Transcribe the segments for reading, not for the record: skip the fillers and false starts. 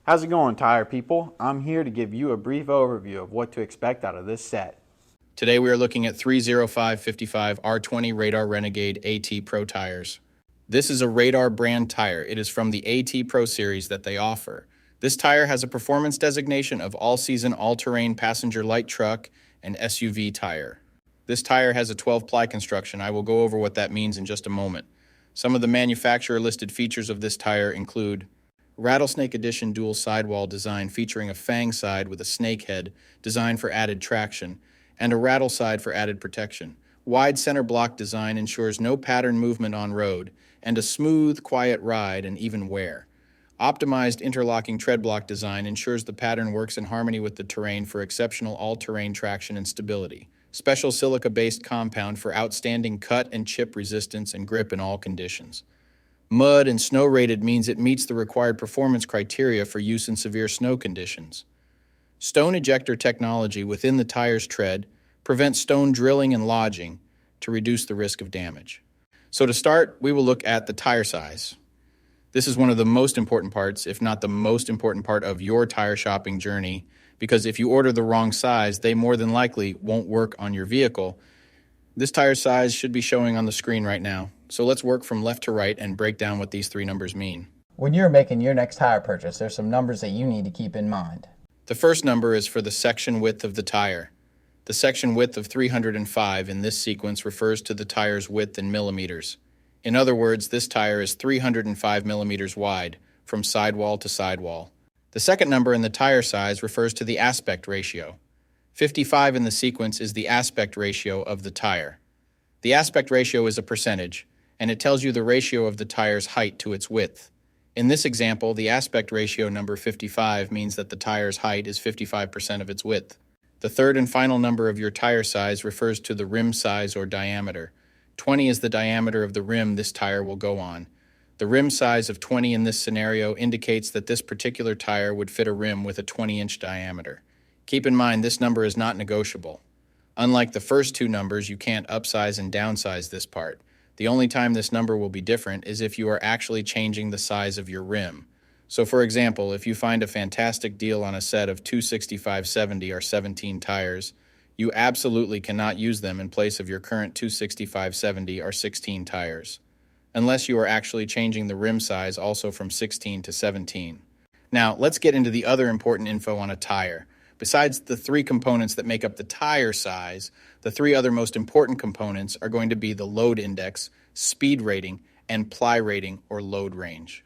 How's it going, tire people? I'm here to give you a brief overview of what to expect out of this set. Today we are looking at 305/55 R20 Radar Renegade AT Pro tires. This is a Radar brand tire. It is from the AT Pro series that they offer. This tire has a performance designation of all-season, all-terrain passenger light truck and SUV tire. This tire has a 12-ply construction. I will go over what that means in just a moment. Some of the manufacturer-listed features of this tire include Rattlesnake Edition dual sidewall design featuring a fang side with a snake head designed for added traction, and a rattle side for added protection. Wide center block design ensures no pattern movement on road, and a smooth, quiet ride and even wear. Optimized interlocking tread block design ensures the pattern works in harmony with the terrain for exceptional all-terrain traction and stability. Special silica-based compound for outstanding cut and chip resistance and grip in all conditions. Mud and snow rated means it meets the required performance criteria for use in severe snow conditions. Stone ejector technology within the tire's tread prevents stone drilling and lodging to reduce the risk of damage. So to start, we will look at the tire size. This is one of the most important parts, if not the most important part of your tire shopping journey, because if you order the wrong size, they more than likely won't work on your vehicle. This tire size should be showing on the screen right now. So let's work from left to right and break down what these three numbers mean. When you're making your next tire purchase, there's some numbers that you need to keep in mind. The first number is for the section width of the tire. The section width of 305 in this sequence refers to the tire's width in millimeters. In other words, this tire is 305 millimeters wide, from sidewall to sidewall. The second number in the tire size refers to the aspect ratio. 55 in the sequence is the aspect ratio of the tire. The aspect ratio is a percentage, and it tells you the ratio of the tire's height to its width. In this example, the aspect ratio number 55 means that the tire's height is 55% of its width. The third and final number of your tire size refers to the rim size or diameter. 20 is the diameter of the rim this tire will go on. The rim size of 20 in this scenario indicates that this particular tire would fit a rim with a 20-inch diameter. Keep in mind, this number is not negotiable. Unlike the first two numbers, you can't upsize and downsize this part. The only time this number will be different is if you are actually changing the size of your rim. So for example, if you find a fantastic deal on a set of 265/70 or 17 tires, you absolutely cannot use them in place of your current 265/70 or 16 tires, unless you are actually changing the rim size also from 16 to 17. Now, let's get into the other important info on a tire. Besides the three components that make up the tire size, the three other most important components are going to be the load index, speed rating, and ply rating or load range.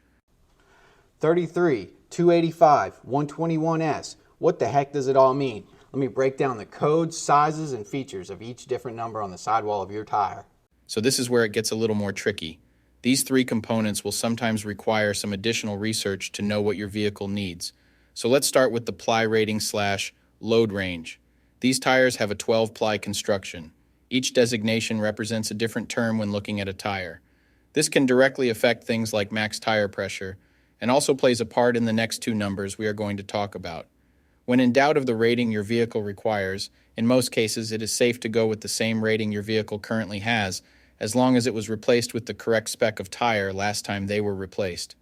33, 285, 121S. What the heck does it all mean? Let me break down the codes, sizes, and features of each different number on the sidewall of your tire. So this is where it gets a little more tricky. These three components will sometimes require some additional research to know what your vehicle needs. So let's start with the ply rating / load range. These tires have a 12-ply construction. Each designation represents a different term when looking at a tire. This can directly affect things like max tire pressure, and also plays a part in the next two numbers we are going to talk about. When in doubt of the rating your vehicle requires, in most cases it is safe to go with the same rating your vehicle currently has, as long as it was replaced with the correct spec of tire last time they were replaced.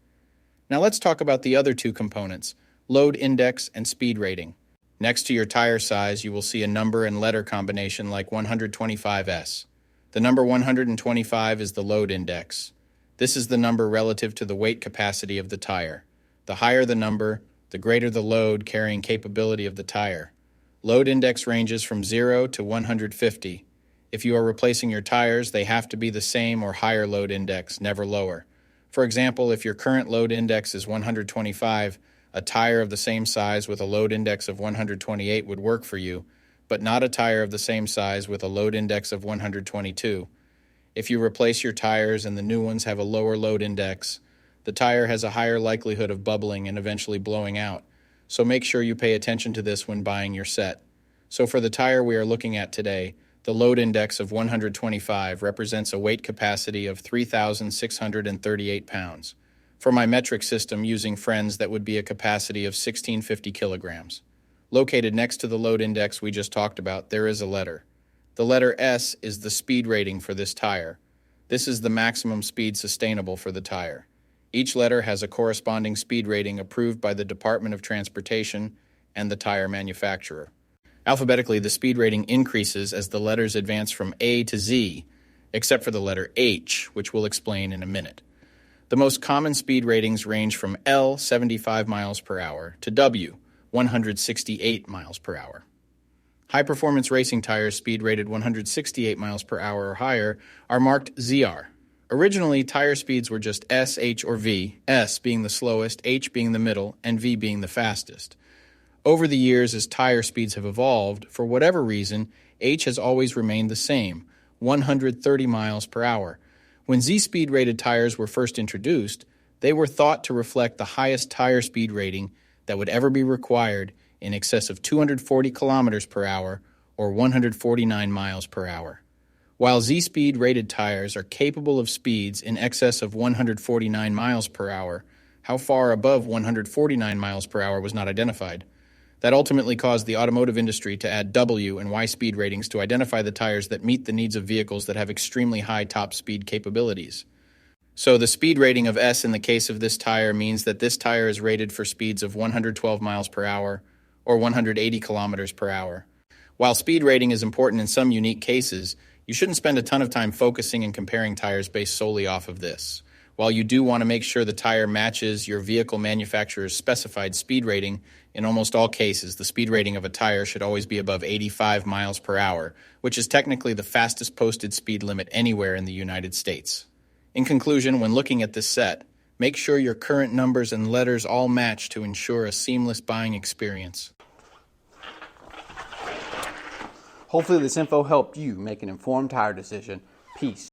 Now let's talk about the other two components, load index and speed rating. Next to your tire size, you will see a number and letter combination like 125S. The number 125 is the load index. This is the number relative to the weight capacity of the tire. The higher the number, the greater the load carrying capability of the tire. Load index ranges from 0 to 150. If you are replacing your tires, they have to be the same or higher load index, never lower. For example, if your current load index is 125, a tire of the same size with a load index of 128 would work for you, but not a tire of the same size with a load index of 122. If you replace your tires and the new ones have a lower load index, the tire has a higher likelihood of bubbling and eventually blowing out, so make sure you pay attention to this when buying your set. So for the tire we are looking at today, the load index of 125 represents a weight capacity of 3,638 pounds. For my metric system using friends, that would be a capacity of 1,650 kilograms. Located next to the load index we just talked about, there is a letter. The letter S is the speed rating for this tire. This is the maximum speed sustainable for the tire. Each letter has a corresponding speed rating approved by the Department of Transportation and the tire manufacturer. Alphabetically, the speed rating increases as the letters advance from A to Z, except for the letter H, which we'll explain in a minute. The most common speed ratings range from L, 75 miles per hour, to W, 168 miles per hour. High-performance racing tires speed rated 168 miles per hour or higher are marked ZR. Originally, tire speeds were just S, H, or V, S being the slowest, H being the middle, and V being the fastest. Over the years, as tire speeds have evolved, for whatever reason, H has always remained the same, 130 miles per hour. When Z-speed rated tires were first introduced, they were thought to reflect the highest tire speed rating that would ever be required, in excess of 240 kilometers per hour or 149 miles per hour. While Z-speed rated tires are capable of speeds in excess of 149 miles per hour, how far above 149 miles per hour was not identified. That ultimately caused the automotive industry to add W and Y speed ratings to identify the tires that meet the needs of vehicles that have extremely high top speed capabilities. So the speed rating of S in the case of this tire means that this tire is rated for speeds of 112 miles per hour or 180 kilometers per hour. While speed rating is important in some unique cases, you shouldn't spend a ton of time focusing and comparing tires based solely off of this. While you do want to make sure the tire matches your vehicle manufacturer's specified speed rating, in almost all cases, the speed rating of a tire should always be above 85 miles per hour, which is technically the fastest posted speed limit anywhere in the United States. In conclusion, when looking at this set, make sure your current numbers and letters all match to ensure a seamless buying experience. Hopefully this info helped you make an informed tire decision. Peace.